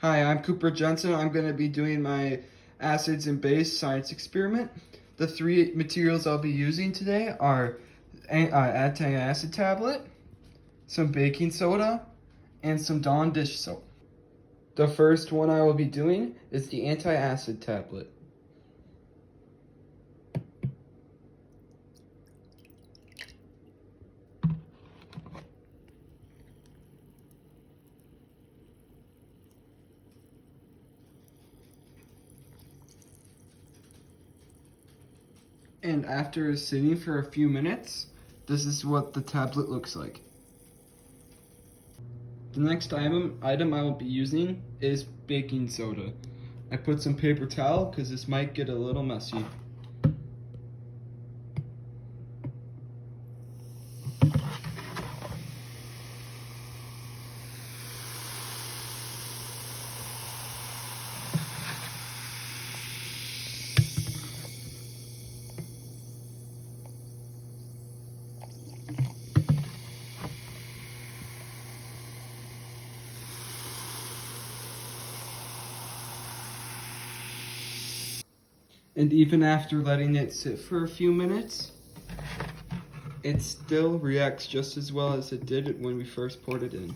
Hi, I'm Cooper Jensen. I'm going to be doing my acids and base science experiment. The three materials I'll be using today are anti-acid tablet, some baking soda, and some Dawn dish soap. The first one I will be doing is the anti-acid tablet. And after sitting for a few minutes, this is what the tablet looks like. The next item I will be using is baking soda. I put some paper towel because this might get a little messy. And even after letting it sit for a few minutes, it still reacts just as well as it did when we first poured it in.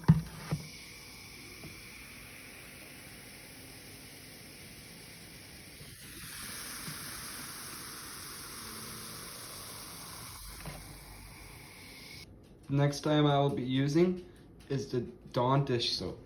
The next time I will be using is the Dawn dish soap.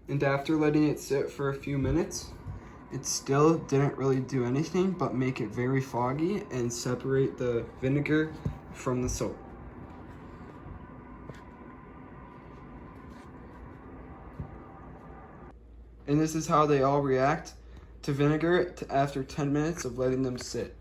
And after letting it sit for a few minutes, it still didn't really do anything but make it very foggy and separate the vinegar from the soap. And this is how they all react to vinegar after 10 minutes of letting them sit.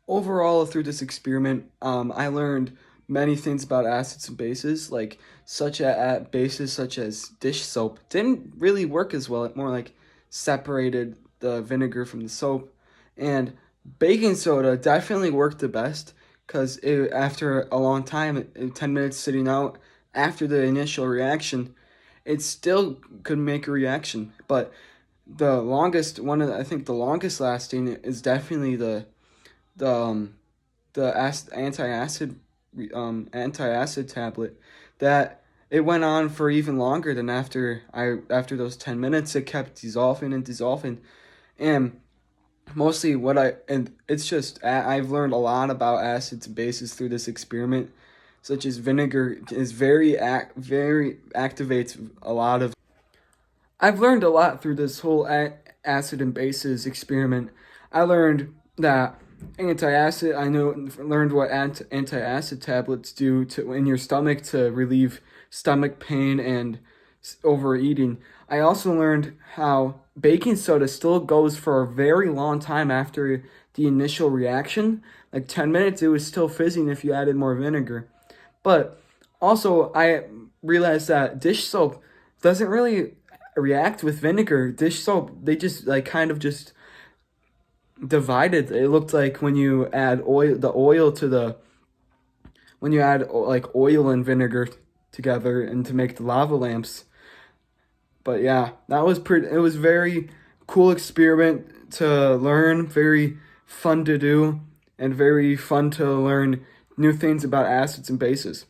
Overall, through this experiment, I learned many things about acids and bases, like bases such as dish soap didn't really work as well. It more like separated the vinegar from the soap, and baking soda definitely worked the best because after a long time, 10 minutes sitting out after the initial reaction, it still could make a reaction. But the longest one, I think the longest lasting is definitely the um anti-acid tablet, that it went on for even longer than after those 10 minutes. It kept dissolving and dissolving. And mostly it's just I've learned a lot about acids and bases through this experiment, such as vinegar is very activates a lot of. I've learned a lot through this whole acid and bases experiment. I learned that anti-acid. Learned what anti-acid tablets do to in your stomach to relieve stomach pain and overeating. I also learned how baking soda still goes for a very long time after the initial reaction. Like 10 minutes, it was still fizzing if you added more vinegar. But also, I realized that dish soap doesn't really react with vinegar. Dish soap, they just like kind of just divided. It looked like when you add oil to the when you add like oil and vinegar together and to make the lava lamps. But yeah, that was pretty. It was very cool experiment to learn, very fun to do, and very fun to learn new things about acids and bases.